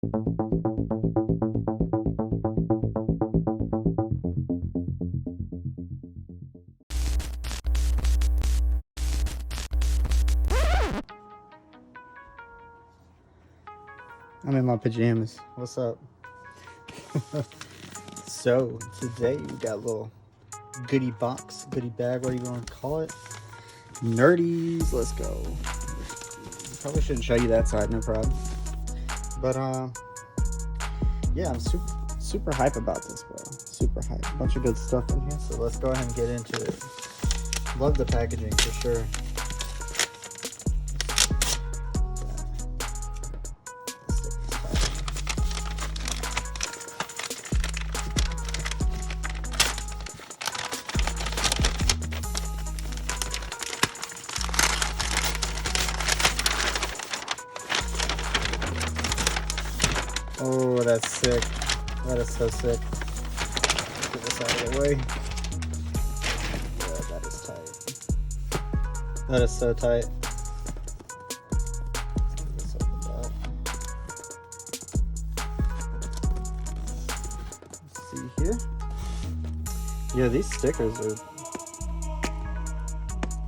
I'm in my pajamas. What's up? So today we got a little goodie box, goodie bag, what do you want to call it? Nerdees, let's go. Probably shouldn't show you that side, no problem. But yeah, I'm super hype about this, bro. Super hype. A bunch of good stuff in here, so let's go ahead and get into it. Love the packaging for sure. Oh, that's sick. That is so sick. Get this out of the way. Yeah, that is tight. That is so tight. Get this up the back. Let's see here. Yeah, these stickers are...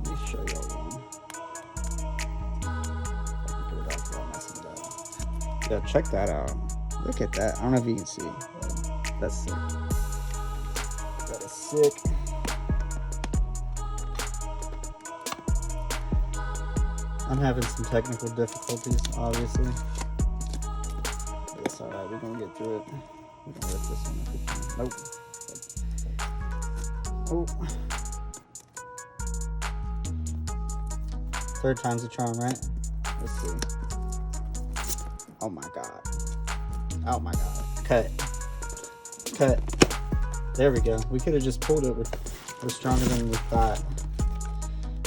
Let me show y'all one. Get it off without messing it up. Yeah, check that out. Look at that. I don't know if you can see. That's sick. That is sick. I'm having some technical difficulties, obviously. But it's alright. We're going to get through it. We're going to rip this one if we can. Nope. Oh. Third time's a charm, right? Let's see. Oh my god. Oh my god. Cut. There we go. We could have just pulled it. We're stronger than we thought.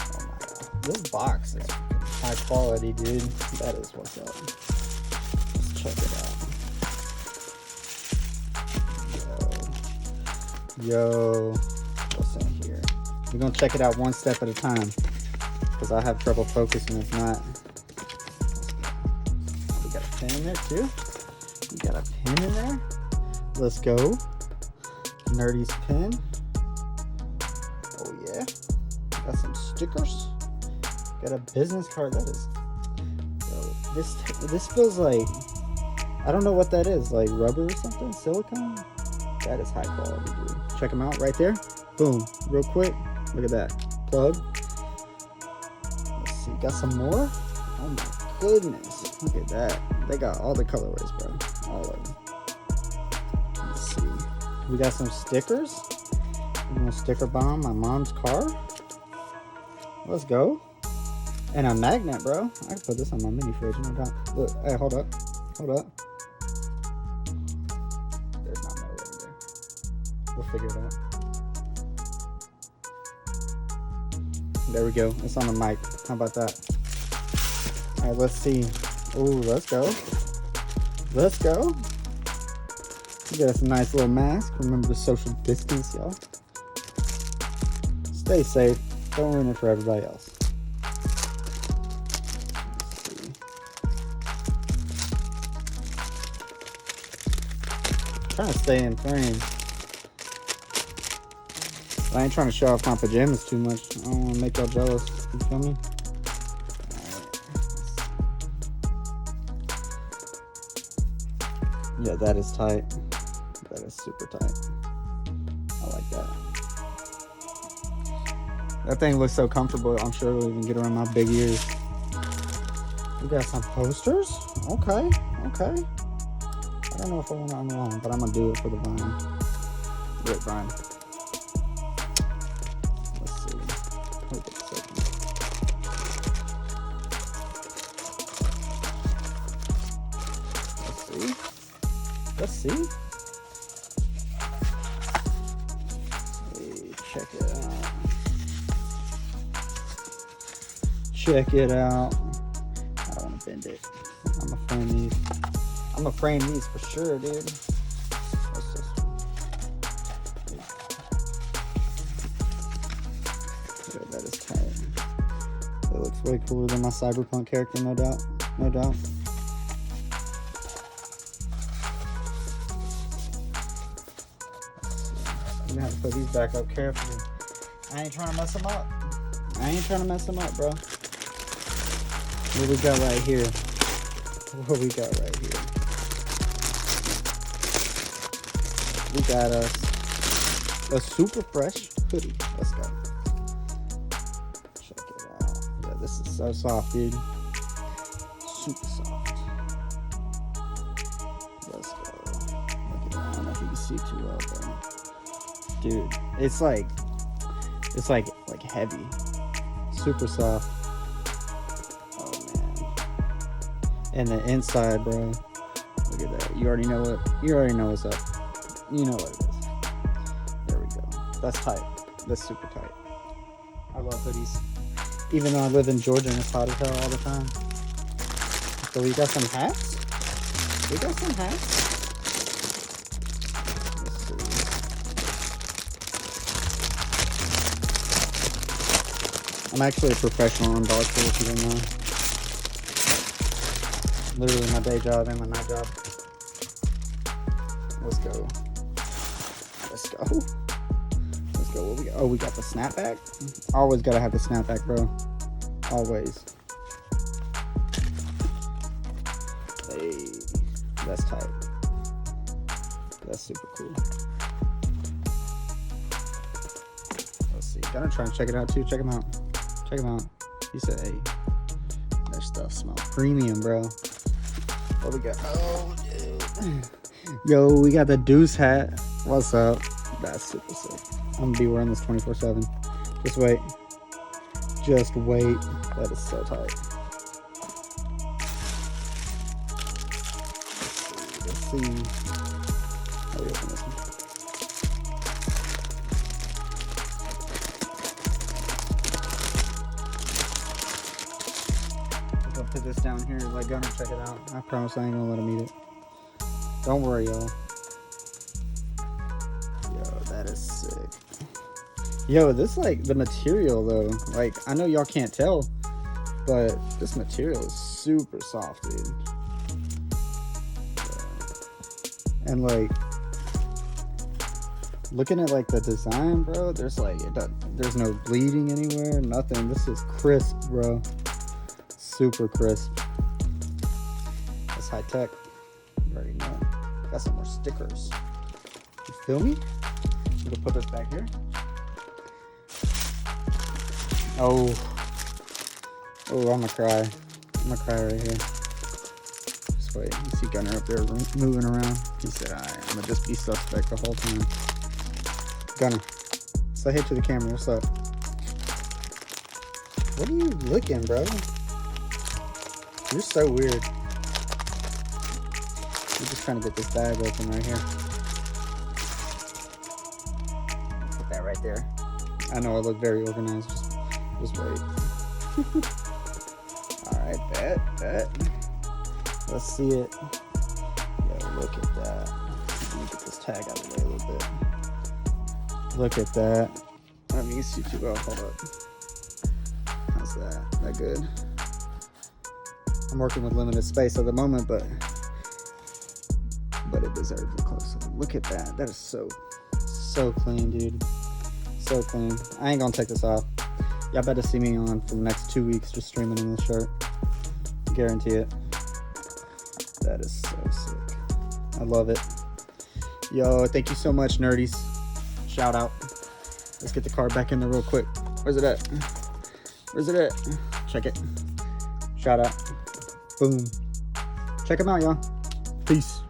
Oh my god. This box is high quality, dude. That is what's up. Let's check it out. Yo. What's in here? We're going to check it out one step at a time. Because I have trouble focusing if not. We got a pen in there too. We got a pin in there. Let's go. Nerdee's pin. Oh yeah. Got some stickers. Got a business card. That is. So this feels like, I don't know what that is. Like rubber or something? Silicone? That is high quality, dude. Check them out right there. Boom. Real quick. Look at that. Plug. Let's see. Got some more. Oh my goodness. Look at that. They got all the colorways, bro. All of them. Let's see. We got some stickers. I'm gonna sticker bomb my mom's car. Let's go. And a magnet, bro. I can put this on my mini fridge. No doubt. Look, hey, hold up. Hold up. There's not no way there. We'll figure it out. There we go. It's on the mic. How about that? All right, let's see. Oh, let's go. Let's go. We got us a nice little mask. Remember the social distance, y'all. Stay safe. Don't ruin it for everybody else. Let's see. Trying to stay in frame. I ain't trying to show off my pajamas too much. I don't want to make y'all jealous. You feel me? Yeah, that is tight. That is super tight. I like that. That thing looks so comfortable. I'm sure it'll even get around my big ears. We got some posters. Okay. I don't know if I want to unwind, but I'm going to do it for the vine. Rip vine. Let's see. Hold it a second. Let's see. Hey, check it out. Check it out. I don't want to bend it. I'm gonna frame these. I'm gonna frame these for sure, dude. What's this? Yeah, that is tight. That looks way cooler than my cyberpunk character, no doubt. No doubt. gonna have to put these back up carefully. I ain't trying to mess them up. Bro. What we got right here? We got a super fresh hoodie. Let's go. Check it out. Yeah, this is so soft, dude. Super soft. Let's go. Look at that. I don't know if you can see too well, but dude, it's like heavy. Super soft. Oh man. And the inside, bro. Look at that. You already know what's up. You know what it is. There we go. That's tight. That's super tight. I love hoodies. Even though I live in Georgia and it's hot as hell all the time. So we got some hats. Let's see. I'm actually a professional on dog food, if you didn't know. Literally my day job and my night job. Let's go. What we got? Oh, we got the snapback. Always gotta have the snapback, bro. Always. Hey, that's tight. That's super cool. Let's see. Gotta try and check it out too. Check them out. He said, hey, that stuff smells premium, bro. What we got? Oh, dude. Yo, we got the Deuce hat. What's up? That's super sick. I'm gonna be wearing this 24/7. Just wait. That is so tight. Let's see. How do we open this one? I'll put this down here. Let Gunner check it out. I promise I ain't gonna let him eat it. Don't worry, y'all. That is sick. Yo, this like the material though. Like I know y'all can't tell, but this material is super soft, dude. Yeah. And like looking at like the design, bro, there's like there's no bleeding anywhere, nothing. This is crisp, bro. Super crisp. That's high tech. You already know. Got some more stickers. You feel me? I'm gonna put this back here. Oh, I'm gonna cry. Right here. Just wait. You see Gunner up there moving around. He said, I'm gonna just be suspect the whole time. Gunner, say hey to the camera. What's up? What are you looking, bro? You're so weird. We're just trying to get this bag open right here. Put that right there. I know I look very organized. Just wait. Alright, bet. Let's see it. Yeah, look at that. Let me get this tag out of the way a little bit. Look at that. I mean, you see too well. Hold up. How's that? That good? I'm working with limited space at the moment, but it deserves a close-up. Look at that. That is so clean, dude. So clean. I ain't gonna take this off. Y'all better see me on for the next 2 weeks just streaming in this shirt. Guarantee it. That is so sick. I love it. Yo, thank you so much, Nerdees. Shout out. Let's get the card back in there real quick. Where's it at? Check it. Shout out. Boom. Check them out, y'all. Peace.